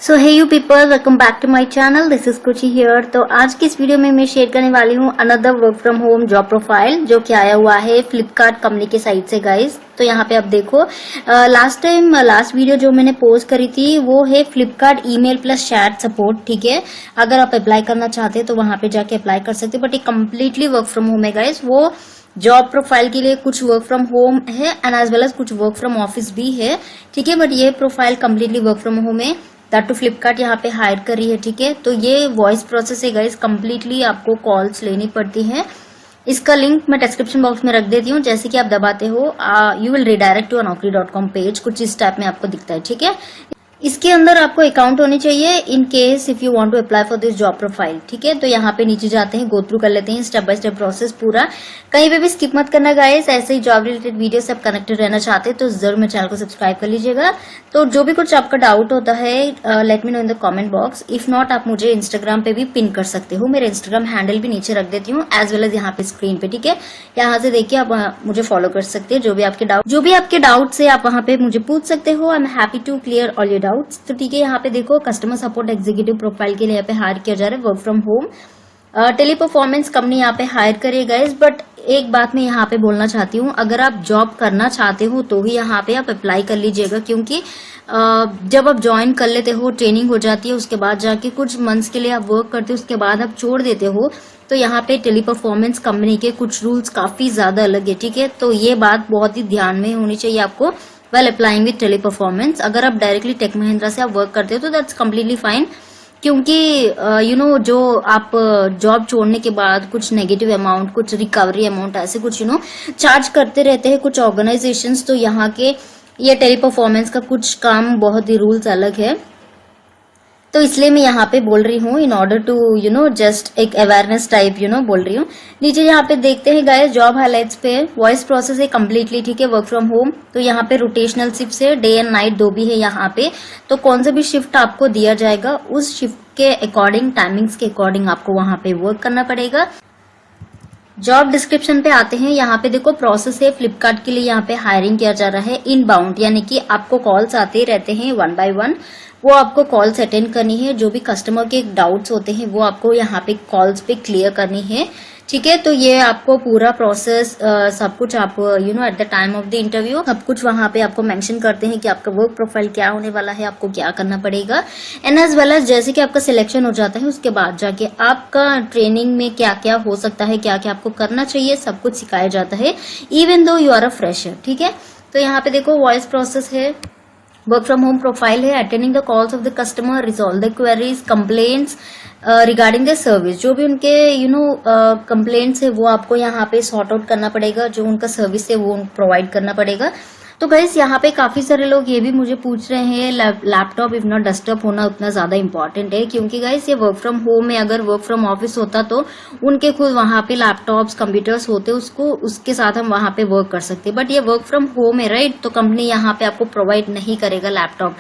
So hey you people, welcome back to my channel. This is Kuchi here. तो आज की इस वीडियो में मैं शेयर करने वाली हूँ another work from home job profile जो कि आया हुआ है फ्लिपकार्ट कंपनी के साइट से गाइज। तो यहाँ पे आप देखो, लास्ट वीडियो जो मैंने पोस्ट करी थी वो है Flipkart email plus chat support. ठीक है, अगर आप अप्लाई करना चाहते हैं तो वहां पे जाके अप्लाई कर सकते हैं, बट ये कम्प्लीटली वर्क फ्रॉम होम है गाइज। वो जॉब प्रोफाइल के लिए कुछ वर्क फ्रॉम होम है एंड एज वेल एज कुछ वर्क फ्रॉम ऑफिस भी है। ठीक है, बट ये profile completely work from home है। दैट टू फ्लिपकार्ट यहाँ पे हायर कर रही है। ठीक है, तो ये वॉइस प्रोसेस है गाइस, कम्प्लीटली आपको कॉल्स लेनी पड़ती है। इसका लिंक मैं डिस्क्रिप्शन बॉक्स में रख देती हूँ। जैसे कि आप दबाते हो you will redirect to naukri.com page, कुछ इस टाइप में आपको दिखता है। ठीक है, इसके अंदर आपको अकाउंट होनी चाहिए in case if you want to apply for this job profile. ठीक है, तो यहाँ पे नीचे जाते हैं, गो थ्रू कर लेते हैं स्टेप बाय स्टेप प्रोसेस पूरा। कहीं पे भी स्किप मत करना गाइस। ऐसे ही जॉब रिलेटेड वीडियो से आप कनेक्टेड रहना चाहते हैं तो जरूर मेरे चैनल को सब्सक्राइब कर लीजिएगा। तो जो भी कुछ आपका डाउट होता है let me know in the comment box. If not आप मुझे इंस्टाग्राम पे भी पिन कर सकते हो, मेरे इंस्टाग्राम हैंडल भी नीचे रख देती हूँ एज वेल एज यहाँ पे स्क्रीन पे। ठीक है, यहाँ से देखिए आप मुझे फॉलो कर सकते हैं। जो भी आपके डाउट्स है आप वहाँ पे मुझे पूछ सकते हो। I am happy to clear all your doubts. तो ठीक है, यहाँ पे देखो कस्टमर सपोर्ट एग्जीक्यूटिव प्रोफाइल के लिए यहाँ पे हायर किया जा रहा है work from home. Teleperformance company यहाँ पे हायर करेगा गाइस। बट एक बात मैं यहाँ पे बोलना चाहती हूँ, अगर आप जॉब करना चाहते हो तो ही यहाँ पे आप अप्लाई कर लीजिएगा, क्योंकि जब आप ज्वाइन कर लेते हो, ट्रेनिंग हो जाती है, उसके बाद जाके कुछ मंथ्स के लिए आप वर्क करते हो, उसके बाद आप छोड़ देते हो, तो यहाँ पे टेली परफॉर्मेंस कंपनी के कुछ रूल्स काफी ज्यादा अलग है। ठीक है, तो ये बात बहुत ही ध्यान में होनी चाहिए आपको well applying with Teleperformance. अगर आप डायरेक्टली टेक महिंद्रा से आप वर्क करते हो तो दैट्स कम्प्लीटली फाइन, क्योंकि यू नो जो आप जॉब छोड़ने के बाद कुछ नेगेटिव अमाउंट, कुछ रिकवरी अमाउंट, ऐसे कुछ चार्ज करते रहते हैं कुछ ऑर्गेनाइजेशंस। तो यहाँ के ये टेली परफॉर्मेंस का कुछ काम बहुत ही रूल्स अलग है, तो इसलिए मैं यहाँ पे बोल रही हूँ इन ऑर्डर टू जस्ट एक अवेयरनेस टाइप बोल रही हूँ। नीचे यहाँ पे देखते हैं गाइस, जॉब हाइलाइट्स पे वॉइस प्रोसेस है कम्प्लीटली। ठीक है, वर्क फ्रॉम होम। तो यहाँ पे रोटेशनल शिफ्ट है, डे एंड नाइट दो भी है यहाँ पे। तो कौन सा भी शिफ्ट आपको दिया जाएगा उस शिफ्ट के अकॉर्डिंग, टाइमिंग्स के अकॉर्डिंग आपको वहां पे वर्क करना पड़ेगा। जॉब डिस्क्रिप्शन पे आते हैं। यहाँ पे देखो प्रोसेस है फ्लिपकार्ट के लिए यहाँ पे हायरिंग किया जा रहा है इनबाउंड, यानी कि आपको कॉल्स आते रहते हैं वन बाय वन। वो आपको कॉल्स अटेंड करनी है। जो भी कस्टमर के डाउट्स होते हैं वो आपको यहाँ पे कॉल्स पे क्लियर करनी है। ठीक है, तो ये आपको पूरा प्रोसेस सब कुछ आप at the time of the interview सब कुछ वहां पे आपको मेंशन करते हैं कि आपका वर्क प्रोफाइल क्या होने वाला है, आपको क्या करना पड़ेगा। एंड एज वेल एज जैसे कि आपका सिलेक्शन हो जाता है उसके बाद जाके आपका ट्रेनिंग में क्या क्या हो सकता है, क्या क्या आपको करना चाहिए, सब कुछ सिखाया जाता है even though you are a fresher. ठीक है, तो यहाँ पे देखो वॉइस प्रोसेस है, वर्क फ्रॉम होम प्रोफाइल है, attending the calls of the customer, resolve the queries, complaints regarding the service. जो भी उनके कंप्लेंट्स है वो आपको यहाँ पे सॉर्ट आउट करना पड़ेगा, जो उनका सर्विस है वो प्रोवाइड करना पड़ेगा। तो गाइस यहाँ पे काफी सारे लोग ये भी मुझे पूछ रहे हैं लैपटॉप इफ नॉट डेस्कटॉप होना उतना ज्यादा इंपॉर्टेंट है, क्योंकि गाइस ये वर्क फ्रॉम होम है। अगर वर्क फ्रॉम ऑफिस होता तो उनके खुद वहां पे लैपटॉप्स, कंप्यूटर्स होते, उसके साथ हम वहां पे वर्क कर सकते, बट ये वर्क फ्रॉम होम है राइट। तो कंपनी यहाँ पे आपको प्रोवाइड नहीं करेगा लैपटॉप।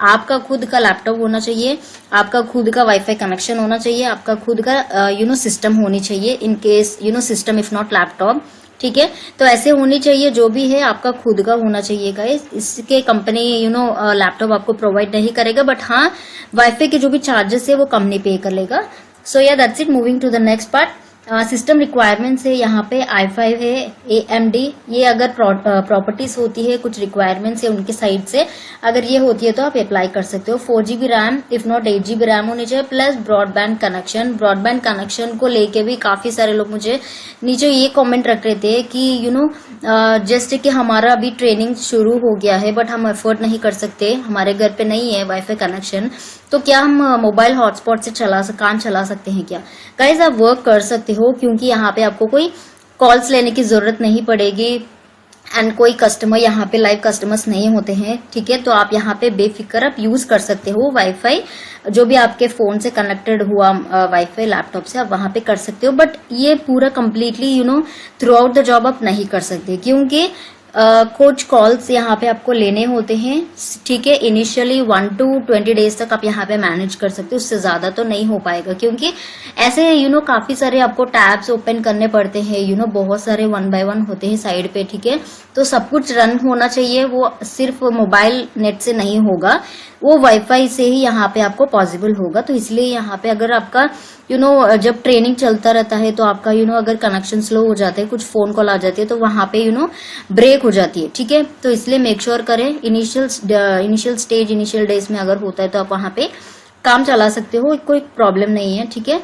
आपका खुद का लैपटॉप होना चाहिए, आपका खुद का वाईफाई कनेक्शन होना चाहिए, आपका खुद का सिस्टम होनी चाहिए in case system if not laptop. ठीक है, तो ऐसे होनी चाहिए, जो भी है आपका खुद का होना चाहिए गाइस। इसके कंपनी लैपटॉप आपको प्रोवाइड नहीं करेगा, बट हाँ वाईफाई के जो भी चार्जेस है वो कंपनी पे कर लेगा। सो या that's it. Moving to the next part, system requirements है यहाँ पे i5 है, AMD। ये अगर प्रॉपर्टीज होती है, कुछ रिक्वायरमेंट्स है उनके साइड से, अगर ये होती है तो आप अप्लाई कर सकते हो। 4GB RAM if not 8GB RAM होनी चाहिए, plus broadband connection. Broadband connection को लेके भी काफी सारे लोग मुझे नीचे ये कमेंट रख रहे थे कि जस्ट कि हमारा अभी ट्रेनिंग शुरू हो गया है बट हम एफोर्ड नहीं कर सकते, हमारे घर पे नहीं है वाईफाई कनेक्शन, तो क्या हम मोबाइल हॉटस्पॉट से काम चला सकते हैं क्या? गाइस आप वर्क कर सकते हो, क्योंकि यहाँ पे आपको कोई कॉल्स लेने की जरूरत नहीं पड़ेगी एंड कोई कस्टमर यहाँ पे लाइव कस्टमर्स नहीं होते हैं। ठीक है, तो आप यहाँ पे बेफिक्र आप यूज कर सकते हो वाईफाई, जो भी आपके फोन से कनेक्टेड हुआ वाईफाई लैपटॉप से आप वहां पे कर सकते हो। बट ये पूरा completely through out the job आप नहीं कर सकते, क्योंकि कुछ कॉल्स यहाँ पे आपको लेने होते हैं, ठीक है। इनिशियली 1 to 20 डेज तक आप यहाँ पे मैनेज कर सकते हो, उससे ज्यादा तो नहीं हो पाएगा क्योंकि ऐसे काफी सारे आपको टैब्स ओपन करने पड़ते हैं, बहुत सारे 1 by 1 होते हैं साइड पे, ठीक है। तो सब कुछ रन होना चाहिए, वो सिर्फ मोबाइल नेट से नहीं होगा, वो वाईफाई से ही यहाँ पे आपको पॉसिबल होगा। तो इसलिए यहाँ पे अगर आपका जब ट्रेनिंग चलता रहता है तो आपका अगर कनेक्शन स्लो हो जाता है, कुछ फोन कॉल आ जाती है तो वहां पे ब्रेक हो जाती है, ठीक है। तो इसलिए मेक श्योर करें इनिशियल स्टेज इनिशियल डेज में अगर होता है तो आप वहां पे काम चला सकते हो, कोई प्रॉब्लम नहीं है, ठीक है।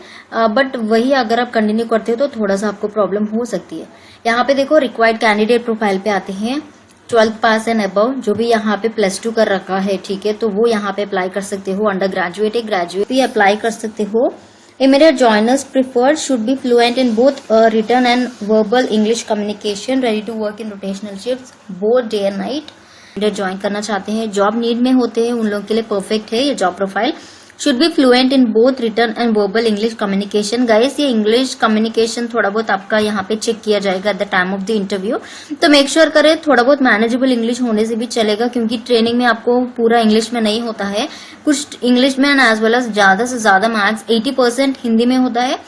बट वही अगर आप कंटिन्यू करते हो तो थोड़ा सा आपको प्रॉब्लम हो सकती है। यहाँ पे देखो रिक्वायर्ड कैंडिडेट प्रोफाइल पे आते हैं, 12th पास एंड अबव, जो भी यहाँ पे +2 कर रखा है, ठीक है, तो वो यहाँ पे अप्लाई कर सकते हो। अंडर ग्रेजुएट है, ग्रेजुएट भी अप्लाई कर सकते हो। Immediate joiners preferred should be fluent in both written and verbal English communication, ready to work in rotational shifts both day and night. Immediate join करना चाहते हैं, जॉब नीड में होते हैं, उन लोगों के लिए परफेक्ट है ये job profile. Should be fluent in both return and verbal English communication. Guys ये इंग्लिश कम्युनिकेशन थोड़ा बहुत आपका यहाँ पे चेक किया जाएगा at the time of the interview, तो मेक श्योर करें थोड़ा बहुत मैनेजेबल इंग्लिश होने से भी चलेगा क्योंकि ट्रेनिंग में आपको पूरा इंग्लिश में नहीं होता है, कुछ इंग्लिश में एज वेल एज ज्यादा से ज्यादा मैक्स 80% हिंदी में होता है,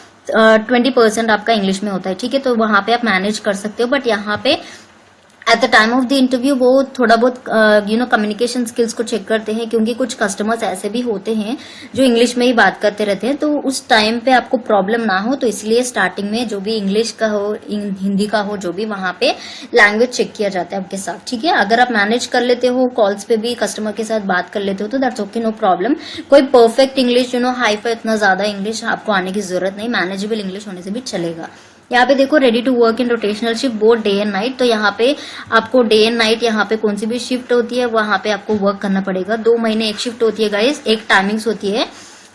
20% आपका इंग्लिश में होता है, ठीक है। तो वहां पे आप मैनेज कर सकते हो, बट यहाँ पे at the time of the interview वो थोड़ा बहुत कम्युनिकेशन स्किल्स को चेक करते हैं क्योंकि कुछ कस्टमर्स ऐसे भी होते हैं जो इंग्लिश में ही बात करते रहते हैं, तो उस टाइम पे आपको प्रॉब्लम ना हो, तो इसलिए स्टार्टिंग में जो भी इंग्लिश का हो हिंदी का हो जो भी वहां पे लैंग्वेज चेक किया जाता है आपके साथ, ठीक है। अगर आप मैनेज कर लेते हो, कॉल्स पे भी कस्टमर के साथ बात कर लेते हो तो दैट्स ओके, नो प्रॉब्लम। कोई परफेक्ट इंग्लिश हाई फाई इतना ज्यादा इंग्लिश आपको आने की जरूरत नहीं, मैनेजेबल इंग्लिश होने से भी चलेगा। यहाँ पे देखो ready to work in rotational shift both day and night, तो यहाँ पे आपको डे एंड नाइट यहाँ पे कौन सी भी शिफ्ट होती है वहां पे आपको वर्क करना पड़ेगा। 2 महीने एक शिफ्ट होती है गाइस, एक टाइमिंग्स होती है,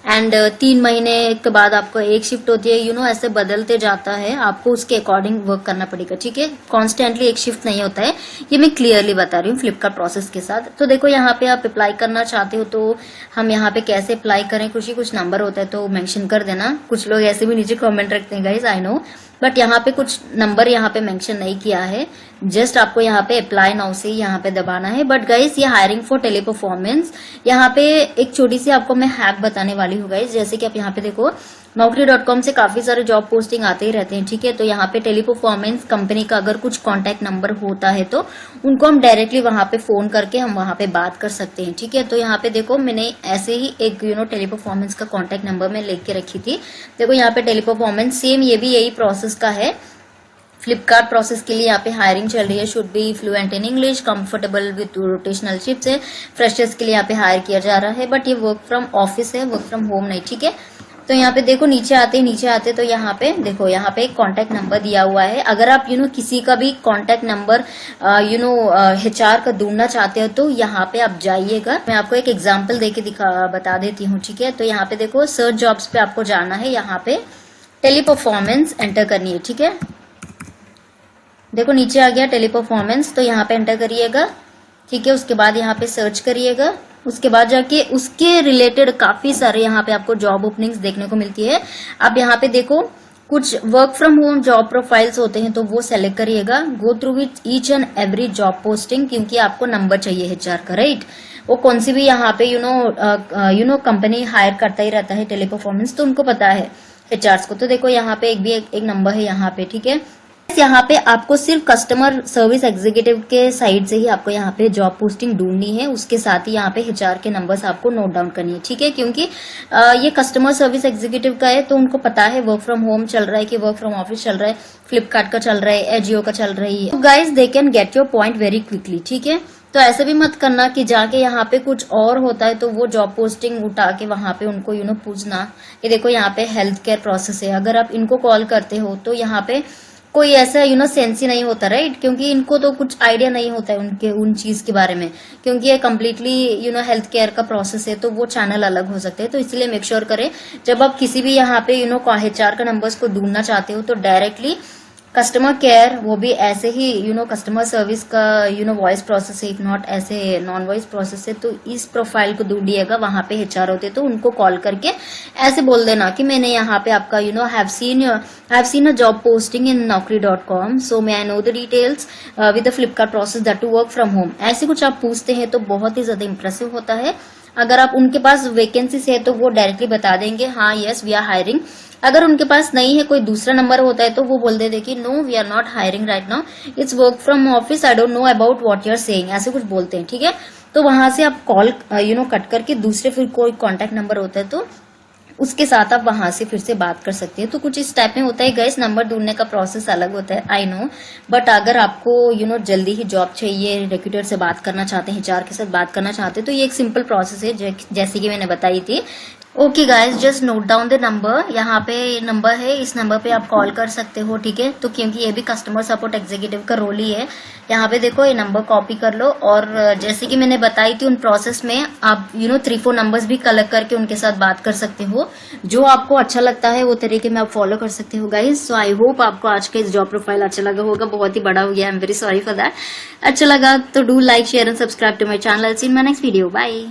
एंड 3 महीने के बाद आपको एक शिफ्ट होती है, ऐसे बदलते जाता है, आपको उसके अकॉर्डिंग वर्क करना पड़ेगा, ठीक है। कॉन्स्टेंटली एक शिफ्ट नहीं होता है, ये मैं क्लियरली बता रही हूँ फ्लिपकार्ट प्रोसेस के साथ। तो देखो यहाँ पे आप अप्लाई करना चाहते हो तो हम यहाँ पे कैसे अप्लाई करें, कुछ नंबर होता है तो मेंशन कर देना। कुछ लोग ऐसे भी नीचे कमेंट रखते हैं गाइस, आई नो, बट यहाँ पे कुछ नंबर यहाँ पे मेंशन नहीं किया है, जस्ट आपको यहाँ पे अप्लाई नाउ से यहाँ पे दबाना है। बट गाइस ये हायरिंग फॉर टेली परफॉर्मेंस, यहाँ पे एक छोटी सी आपको मैं हैक बताने वाली हूँ गाइस। जैसे कि आप यहाँ पे देखो naukri.com से काफी सारे जॉब पोस्टिंग आते ही रहते हैं, ठीक है। तो यहाँ पे टेली परफॉर्मेंस कंपनी का अगर कुछ कॉन्टेक्ट नंबर होता है तो उनको हम डायरेक्टली वहां पे फोन करके हम वहां पे बात कर सकते हैं, ठीक है। तो यहाँ पे देखो मैंने ऐसे ही एक टेली परफॉर्मेंस का कॉन्टेक्ट नंबर मैं लेके के रखी थी। देखो यहाँ पे टेली परफॉर्मेंस सेम ये भी यही प्रोसेस का है, फ्लिपकार्ट प्रोसेस के लिए यहाँ पे हायरिंग चल रही है। Should be fluent in English, comfortable with rotational shifts है, फ्रेशर्स के लिए यहाँ पे हायर किया जा रहा है, बट ये वर्क फ्रॉम ऑफिस है, वर्क फ्रॉम होम नहीं, ठीक है। तो यहाँ पे देखो नीचे आते तो यहाँ पे देखो यहाँ पे एक कॉन्टेक्ट नंबर दिया हुआ है। अगर आप किसी का भी कॉन्टेक्ट नंबर HR का ढूंढना चाहते हो तो यहाँ पे आप जाइएगा। मैं आपको एक एग्जांपल देके बता देती हूँ, ठीक है। तो यहाँ पे देखो सर्च जॉब्स पे आपको जाना है, यहाँ पे टेली परफॉर्मेंस एंटर करनी है, ठीक है। देखो नीचे आ गया टेली परफॉर्मेंस, तो यहाँ पे एंटर करिएगा, ठीक है। उसके बाद यहाँ पे सर्च करिएगा, उसके बाद जाके उसके रिलेटेड काफी सारे यहाँ पे आपको जॉब ओपनिंग्स देखने को मिलती है। आप यहाँ पे देखो कुछ work from home job profiles होते हैं तो वो सेलेक्ट करिएगा, go through with each and every job posting, क्योंकि आपको नंबर चाहिए HR का, राइट। वो कौन सी भी यहाँ पे कंपनी हायर करता ही रहता है टेली परफॉर्मेंस, तो उनको पता है HRs को। तो देखो यहाँ पे एक नंबर है यहाँ पे, ठीक है। यहाँ पे आपको सिर्फ कस्टमर सर्विस एग्जीक्यूटिव के साइड से ही आपको यहाँ पे जॉब पोस्टिंग ढूंढनी है, उसके साथ ही यहाँ पे HR के नंबर्स आपको नोट डाउन करनी है, ठीक है। क्योंकि ये कस्टमर सर्विस एग्जीक्यूटिव का है तो उनको पता है वर्क फ्रॉम होम चल रहा है कि वर्क फ्रॉम ऑफिस चल रहा है, फ्लिपकार्ट का चल रहा है, एजियो का चल रही है। तो guys they can get your point very quickly, ठीक है। तो ऐसे भी मत करना कि जाके यहाँ पे कुछ और होता है तो वो जॉब पोस्टिंग उठा के वहां पे उनको पूछना। ये देखो यहाँ पे हेल्थ केयर प्रोसेस है, अगर आप इनको कॉल करते हो तो यहाँ पे कोई ऐसा सेंस ही नहीं होता, राइट। क्योंकि इनको तो कुछ आइडिया नहीं होता है उन चीज के बारे में, क्योंकि ये कम्प्लीटली हेल्थ केयर का प्रोसेस है तो वो चैनल अलग हो सकते हैं। तो इसलिए मेक श्योर करें जब आप किसी भी यहाँ पे HR का नंबर्स को ढूंढना चाहते हो तो डायरेक्टली कस्टमर केयर वो भी ऐसे ही कस्टमर सर्विस का वॉइस प्रोसेस है, इफ नॉट ऐसे नॉन वॉइस प्रोसेस है। तो इस प्रोफाइल को ढूंढिएगा, वहां पे एचआर होते तो उनको कॉल करके ऐसे बोल देना कि मैंने यहाँ पे आपका have seen a job posting in naukri.com, so may I know the details with the Flipkart process that to work from home. ऐसे कुछ आप पूछते हैं तो बहुत ही ज्यादा इंप्रेसिव होता है। अगर आप उनके पास वैकेंसीज है तो वो डायरेक्टली बता देंगे हाँ यस वी आर हायरिंग। अगर उनके पास नहीं है, कोई दूसरा नंबर होता है तो वो बोल देते कि no we are not hiring right now, it's work from office, I don't know about what you are saying, ऐसे कुछ बोलते हैं। ठीक है, तो वहां से आप कॉल कट करके दूसरे फिर कोई कॉन्टेक्ट नंबर होता है तो उसके साथ आप वहां से फिर से बात कर सकते हैं। तो कुछ इस टाइप में होता है गाइस, नंबर ढूंढने का प्रोसेस अलग होता है आई नो, बट अगर आपको जल्दी ही जॉब चाहिए, रिक्रूटर से बात करना चाहते हैं, एचआर के साथ बात करना चाहते हैं, तो ये एक सिंपल प्रोसेस है जैसे कि मैंने बताई थी। Okay guys, just note down the number, यहाँ पे नंबर है, इस नंबर पे आप कॉल कर सकते हो। ठीक है, तो क्योंकि ये भी कस्टमर सपोर्ट एग्जीक्यूटिव का रोल ही है। यहाँ पे देखो ये नंबर कॉपी कर लो, और जैसे कि मैंने बताई थी उन प्रोसेस में आप 3-4 नंबर्स भी कलेक्ट करके उनके साथ बात कर सकते हो। जो आपको अच्छा लगता है वो तरीके में आप फॉलो कर सकते हो गाइस। सो आई होप आपको आज का इस जॉब प्रोफाइल अच्छा लगा होगा, बहुत ही बड़ा हो गया, I am very sorry for that. अच्छा लगा तो do like share and subscribe to my channel. See in my next video, bye.